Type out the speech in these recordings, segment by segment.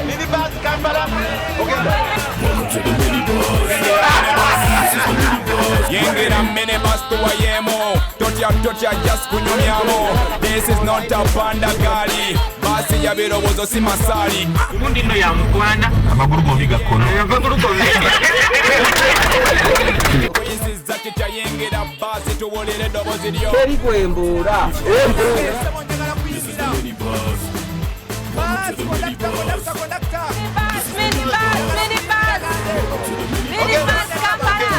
Minibuzz Kampala. Welcome to the Minibuzz. This is the Minibuzz. Yengera minibus tuwayemo. Tocha just kunyumyamo. This is not a panda gali. Basi ya birobozo si masali. Ubundi no yamukwana amaguru gombi gakono. Amaguru gombi. Kuyinsiza kicha yengera basi tuwolere dobozi lyo. Teri kwembura. This is the Minibuzz. Welcome to the Minibuzz. Minibuzz Kampala.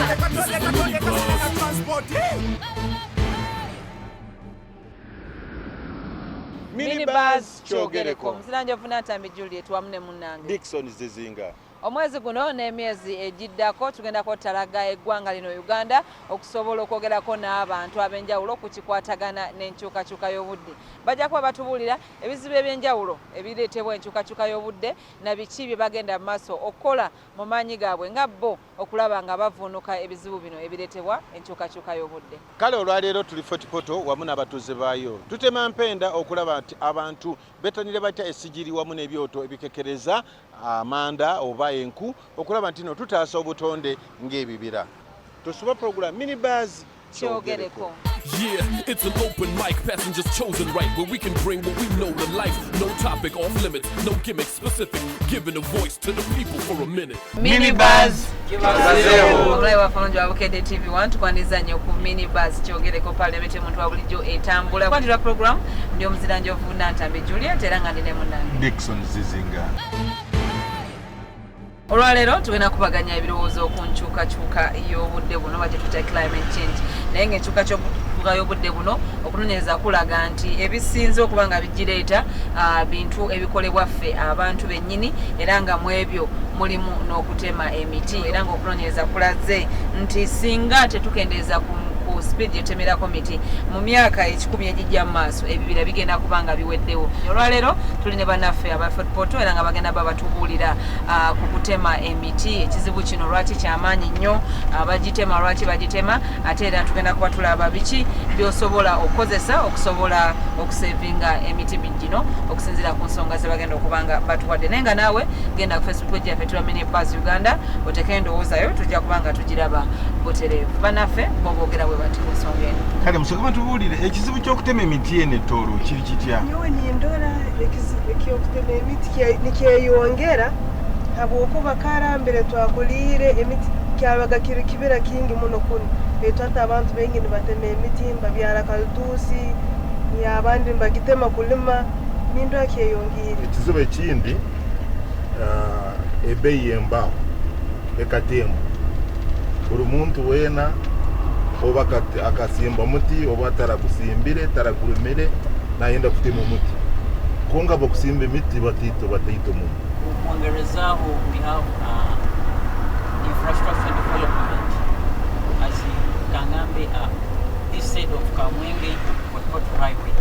Minibuzz kyogereko. Msiranja vuna tambi Juliet wamune munange. Dickson Zizinga. Omwezi guno n'emyezi egiddako tugendako talaga eggwanga lino Uganda okusobola okwogerako n'abantu ab'enjawulo ku kikwatagana n'enkyukakyuka y'obudde. Bajja kuba batubuulira ebizibu eby'enjawulo ebireetebwa enkyukakyuka y'obudde na biki bye bagenda mu maaso okukola mu maanyi gaabwe nga bo okulaba nga bavuunuka ebizibu bino ebireetebwa enkyukakyuka y'obudde. Kale olwaleero tuli Fotipoto wamu n'abatuuze baayo. Tutema mpenda okulaba nti abantu betanire batya essigiri wamu n'ebyoto ebikekereza amanda oba enku okulaba nti no tutaasa obutonde ng'ebibira. Tusuba program Minibuzz Kyogereko. Yeah, it's an open mic, passengers chosen right, where we can bring what we know to life. No topic off limits, no gimmick specific, giving a voice to the people for a minute. Minibuzz Kyogereko. Okulaba wafanonjo abukede TV1 tukwandiza nnyo ku Minibuzz Kyogereko Parliament muntu wa bulijjo etambula. Kwandira program ndio muziranja ovuna ntambe Juliet era nga ndine munange. Dickson Zizinga. Olwaleero tugenda kubaganya ebirowoozo ku nkyukakyuka y'obudde buno bye tuyita climate change. Naye ng'enkyukakyuka y'obudde buno okunoonyereza kulaga nti ebisinze okuba nga bigireeta bintu ebikolebwa ffe abantu bennyini era nga mu ebyo mulimu n'okutema emiti era ng'okunoonyereza kulaze nti singa tetukendeeza ku speed yetemerako miti mu myaka ekikumi egijja mu maaso ebibira bigenda kubanga biweddewo. Olwaleero tuli ne bannaffe aba Fotipoto era nga bagenda babatubuulira ku kutema emiti. Ekizibu kino lwaki kyamaanyi nnyo, bagitema lwaki bagitema, ate era tugenda kuba tulaba biki by'osobola okukozesa okusobola okusevinga emiti gino okusinziira ku nsonga ze bagenda okubanga batuwadde. Naye nga naawe genda ku Facebook page yaffe tulwa Minibuzz Uganda oteeka endowoozayo tujja kubanga tugiraba butereevu. Bannaffe bo boogera bwe bati ku nsonga eno. Kale musooka tubuulire ekizibu ky'okutema emiti eno ettoolo kiri kitya? Nyowe nindola ekizibu ky'okutema emiti nikyeyongera habwokuba karambere twakuliire emiti kyabaga kiri kibira kingi muno kuno. Ate abantu bengi nibatema emiti mbabyala kalituusi abandi mbagitema kulima nindola kyeyongere. Ekizibu ekindi ebeeyi y'embaawo ekatemba. Buli muntu weena oba akasimba muti oba taragusimbire taragulimire nayenda kutema omuti konga bakusimba emiti batito mu Mwongerezaho we have infrastructure development as in Kangambe this side of Kamwenge Fotipoto highway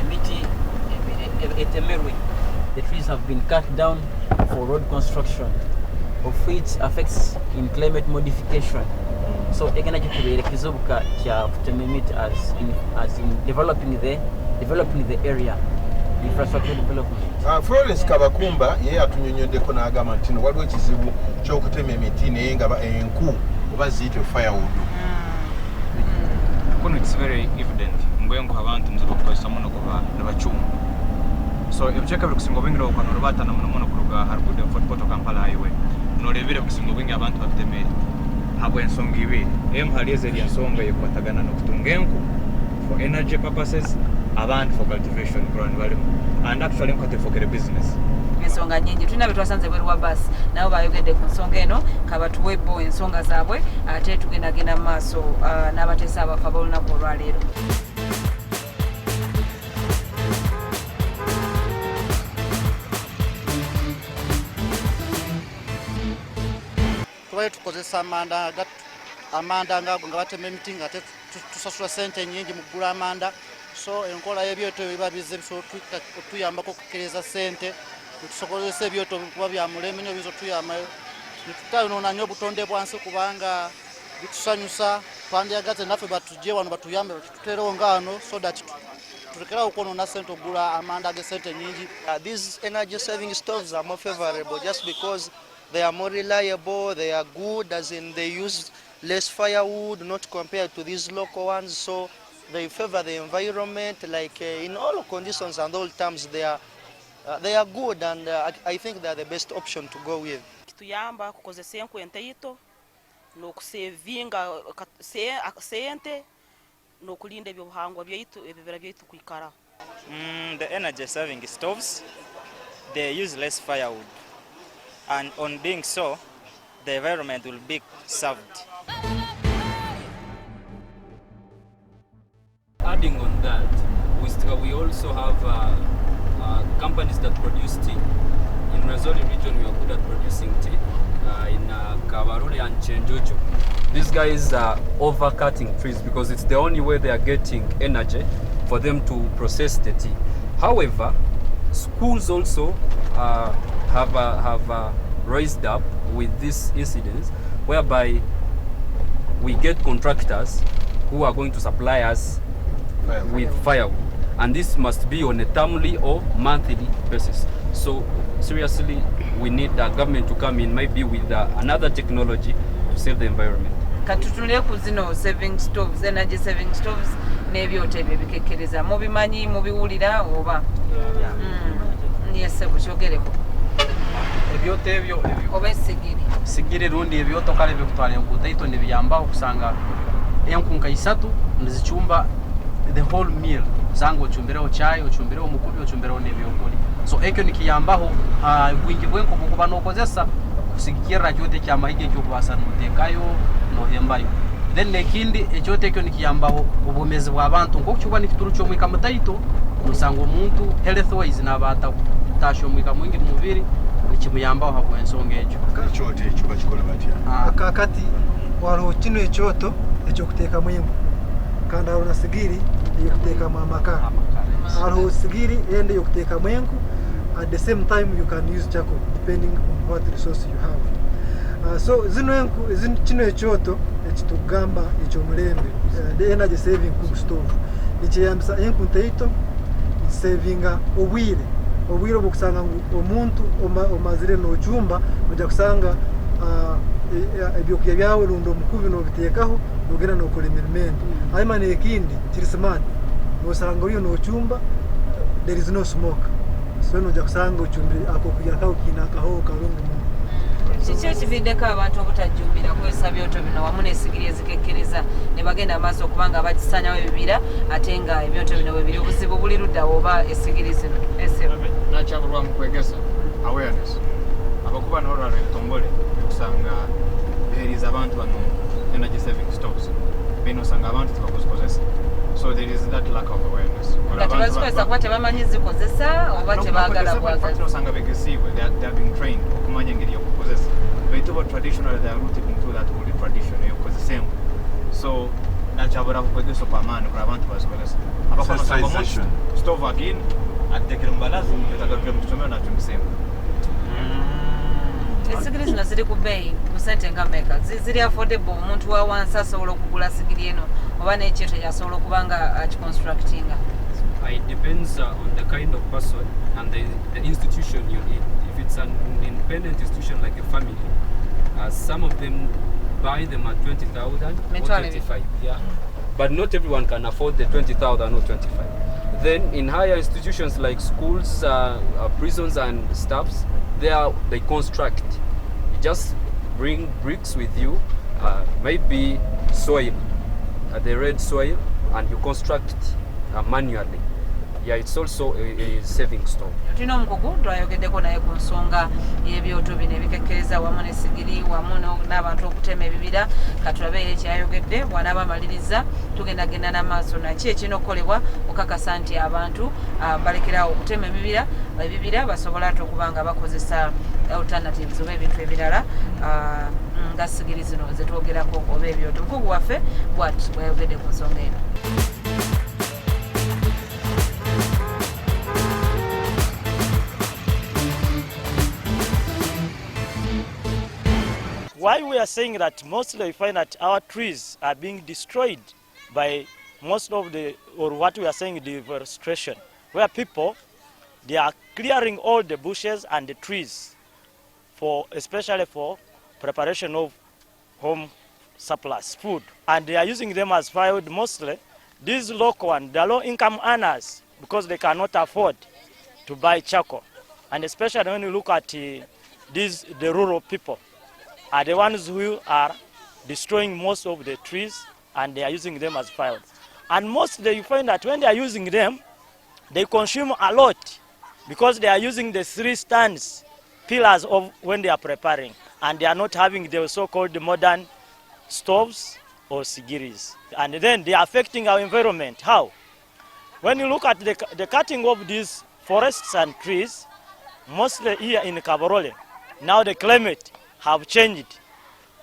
emiti etemerwe. The trees have been cut down for road construction of which affects in climate modification. So egenda kitubere kizobuka kya kutema emiti as in developing the area, infrastructure development. Florence Kabakumba yeye atunyonyoddeko n'agamba nti waliwo ekizibu ky'okutema emiti naye nga enku oba ziyitibwa firewood. Kuno it's very evident mbwengo abantu muzaba kukozesa muno kuba nabakyuma. So ebicheka biri kusinga obwingi okwana olwatana muno kuruga Harbude Fotipoto Kampala highway nolebere kusinga obwingi abantu babitemere habwe ensonga ibiri. Emu hali ezeri ensonga yekwatagana n'okutunga enku for energy purposes abantu for cultivation ground balimu and actually nkatefokere business. Ensonga nyingi tulina bye twasanze bweru wa basi nabo bayogedde ku nsonga eno kabatuwebo ensonga zaabwe ate tugenda mu maaso n'abateesa abafa b'olunaku olwaleero. Tubaye tukozesa amanda ngago nga batema emiti nga tusasula sente nyingi mu kugula amanda. So enkola y'ebyoto biba bizze tuyambako okukereza sente tusobolesa ebyoto kuba bya muleme nyo bizo tuyamayo nitutayonoona nnyo obutonde bwansi kubanga bitusanyusa twandiyagaze naffe batujje wano batuyambe tuterewo ngano so that tulekerawo kwonona sente ogula amanda ag'esente nyingi. These energy saving stoves are more favorable just because they are more reliable, they are good, as in they use less firewood, not compared to these local ones, so they favor the environment. Like in all conditions and all terms, they are good, and I think they are the best option to go with. Kituyamba kukozesa enku entaito n'okusevinga sente n'okulinda ebyobuhangwa byaitu ebibira byaitu kwikara. The energy saving stoves, they use less firewood, and on being so, the environment will be served. Adding on that, we also have companies that produce tea. In Razori region, we are good at producing tea. In Kabarole and Chenjojo, these guys are overcutting trees because it's the only way they are getting energy for them to process the tea. However, schools also have raised up with this incidents, whereby we get contractors who are going to supply us with firewood, and this must be on a termly or monthly basis. So seriously, we need the government to come in maybe with another technology to save the environment. Katutunule ku zino saving stoves, energy saving stoves n'ebyoto ebyo bikekereza mubimanyi mubiwulira oba nyese bushogereko ebyoto ebyo oba sigiri rundi ebyoto kale bikutwala enkutaito nibiyambaho kusanga enkunka 3 nizichumba the whole meal zangu ochumbireho chai ochumbireho mukubi ochumbireho n'ebyokuli so ekyo nikiyambaho bwingi bwenko bukuba nokozesa kusigikira kyote kyamahige kyokubasa notekayo nohembayo then nekindi ekyote ekyo nikiyambaho obumezi bw'abantu ngokuchuba nikituru kyomwika mutaito kusanga omuntu health wise nabata tasho mwika mwingi mubiri nikimuyambaho habo ensonga ekyo kyote ekyo bakikola batya kakati waliwo kino ekyoto ekyokuteka mwengu kandi hariho na sigiri eyokuteka amakara hariho sigiri ende eyokuteka mwengu. At the same time you can use charcoal depending on what resource you have. So kino ekyoto ekitugamba ekyomulembe the energy saving cook stove nikyeyambisa enku ntaito savinga obwire bwokusanga omuntu omazire n'ocyumba ojja kusanga ebyokulya byawe rundi omukubi n'obiteekaho nogenda n'okola emirimo endi hanyuma n'ekindi kirisimani nosanga oriyo n'ocyumba there is no smoke so nojja kusanga ocyumbire akokulya kawe kiina akahoho kalungi muno. Kiki ekividdeko abantu obutajjumbira kwesa byoto bino wamu n'esigiri ezikekkereza ne bagenda amaaso okubanga bakisanyawo ebibira ate nga ebyoto bino bwe biri obuzibu buli ludda oba esigiri zino nakyabulwa mu kwegesa awareness abakuba n'olwala ebitombole okusanga beeriza abantu bano energy saving stoves bino osanga abantu tebakuzikozesa so there is that lack of awareness nga tebazikozesa kuba tebamanyi zikozesa oba tebaagala kwagala osanga begesiibwe they are being trained okumanya engeri y'okukozesa baitu bo traditional they are rooted into that old tradition ey'okukozesa enku so nakyabula kukwegesa okw'amaani kula abantu bazikozesa abakonosanga stove again atekere mu balazi etagalukire mu kisomero nakyumbisa enku. Esigiri zino ziri ku bbeeyi ku sente nga mmeka ziri affordable omuntu wa wansi asobola okugula sigiri eno oba n'ekyoto kyasobola okuba nga akiconstructinga? It depends on the kind of person and the institution you're in. If it's an independent institution like a family, some of them buy them at 20,000 or 25. Yeah, but not everyone can afford the 20,000 or 25. Then in higher institutions like schools, prisons and staffs, they construct. You just bring bricks with you, maybe soil, the red soil, and you construct manually. Yeah, it's also a saving stone. Tulina omukugu twayogeddeko naye ku nsonga y'ebyoto bino ebikekkereza wamu n'essigiri wamu n'abantu okutema ebibira katulabe ekyayogedde bw'anaaba amaliriza tugendagenda n'amaaso naki ekirina okukolebwa okakasa nti abantu balekerawo okutema ebibira basobola ate okuba nga bakozesa alternatives oba ebintu ebirala nga sigiri zino zetwogerako oba ebyoto. Omukugu waffe bw'ayogedde ku nsonga eno. why we are saying that mostly we find that our trees are being destroyed by most of the, or what we are saying, deforestation, where people, they are clearing all the bushes and the trees for, especially for preparation of home surplus food, and they are using them as firewood mostly. These local and the low income earners, because they cannot afford to buy charcoal, and especially when you look at the rural people, are the ones who are destroying most of the trees, and they are using them as firewood. And mostly you find that when they are using them, they consume a lot, because they are using the 3 stands, pillars of when they are preparing, and they are not having the so-called modern stoves or sigiris. And then they are affecting our environment. How? When you look at the cutting of these forests and trees, mostly here in Kabarole, now the climate have changed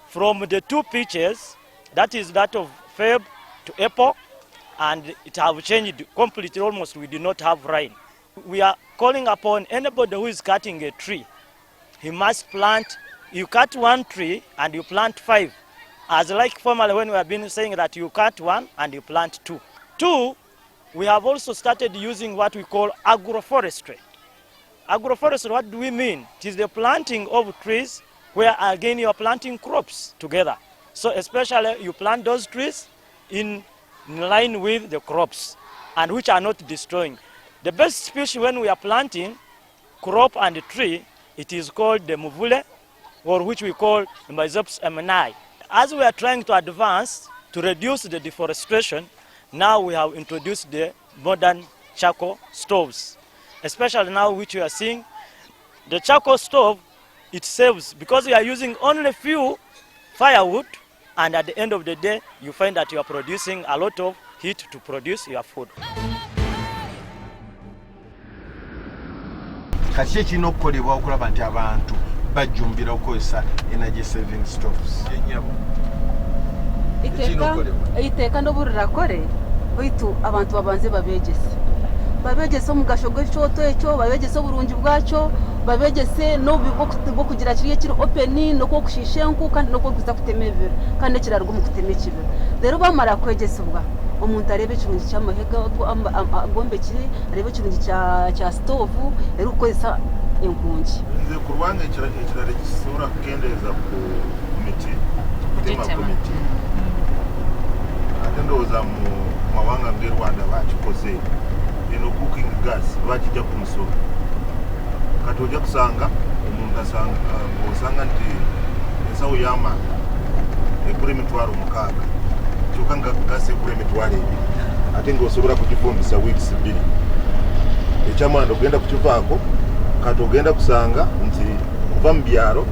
from the 2 pitches, that is that of Feb to April, and it have changed completely. Almost we do not have rain. We are calling upon anybody who is cutting a tree, he must plant. You cut 1 tree and you plant 5. As like formerly when we have been saying that you cut 1 and you plant 2. 2, we have also started using what we call agroforestry. Agroforestry, what do we mean? It is the planting of trees where again you are planting crops together. So especially you plant those trees in line with the crops, and which are not destroying. The best species when we are planting crop and tree, it is called the muvule, or which we call Myzops emini. As we are trying to advance to reduce the deforestation, now we have introduced the modern charcoal stoves. Especially now which we are seeing, the charcoal stove, it saves, because we are using only few firewood, and at the end of the day, you find that you are producing a lot of heat to produce your food. Kaki ekirina okukolebwa okulaba nti abantu bajjumbira okukozesa energy saving stoves? Iteeka n'obulirakore baitu abantu babanze babegese omugasho gw'ekyoto ekyo, babegese obulungi bwakyo, babegese n'obubi bw'okugira kiri ekiri openi, n'okwokushiisha enku kandi n'okwokuza kutema ebibiro kandi ekiraruga omu kutema ekibiro. Rero bamara kwegesebwa, omuntu areba ekirungi ky'amahega agombekire, areba ekirungi kya stovu, rero okukozesa enkungi. Nze ku lwange ekirala ekisobola kukendeeza ku miti, kutema ku miti. Ate ndowooza mu mawanga ng'e Rwanda bakikoze. Eno cooking gas bakijja ku musolo. Kati ojja kusanga omuntu osanga nti ensawo y'amanda egula $6,000, kyokka nga gasi egula $2,000, ate ng'osobola kugifumbisa weeks 2. Ekyamanda ogenda kukivaako, kati ogenda kusanga nti kuva mu byalo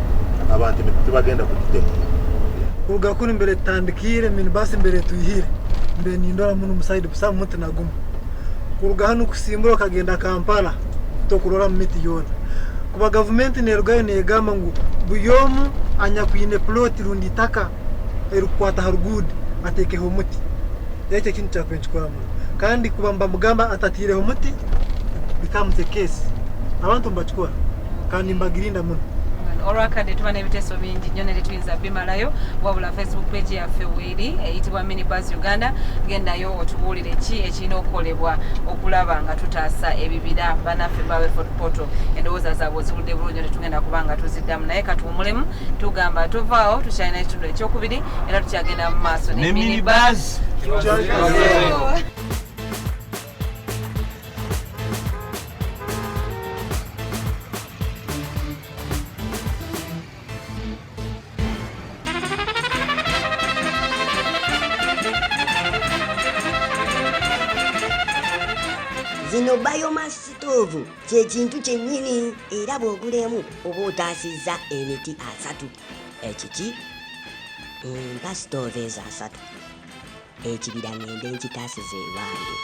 abantu tebagenda kugitema. Kuruga kuni mbere tandikire minibus mbere tuyihire mbere nindora muno muside busa muti naguma kuruga hano kusimbura kagenda Kampala tokurora mu miti yona kuba government nerugayo negamba ngo buyomu anya kwine plot rundi taka erukwata harugud atekeho muti yake kintu cyakwenchikora mu kandi kuba mbamugamba atatireho muti becomes a case abantu mbachikora kandi mbagirinda muno. Olwakadde tuba n'ebiteeso bingi nnyo ne tetuyinza bimalayo, wabula Facebook page yaffe weeri eyitibwa Minibuzz Uganda. Gendayo otubuulire ki ekirina okukolebwa okulaba nga tutaasa ebibira banaffe bawe Fotopoto. Endowooza zaabwe zibudde bulungi tetugenda kuba nga tuziddamu, naye katuwumulemu tugamba tovaawo tukyalina ekitundu ekyokubiri era tukyagenda mu maaso ne Minibuzz Uganda. Zino biomass stove kyekintu kyennyini era bw'ogulemu oba otaasizza emiti 3. Ekiki mpa stove ezo 3. Ekibira ngende nkitaasiza ewange.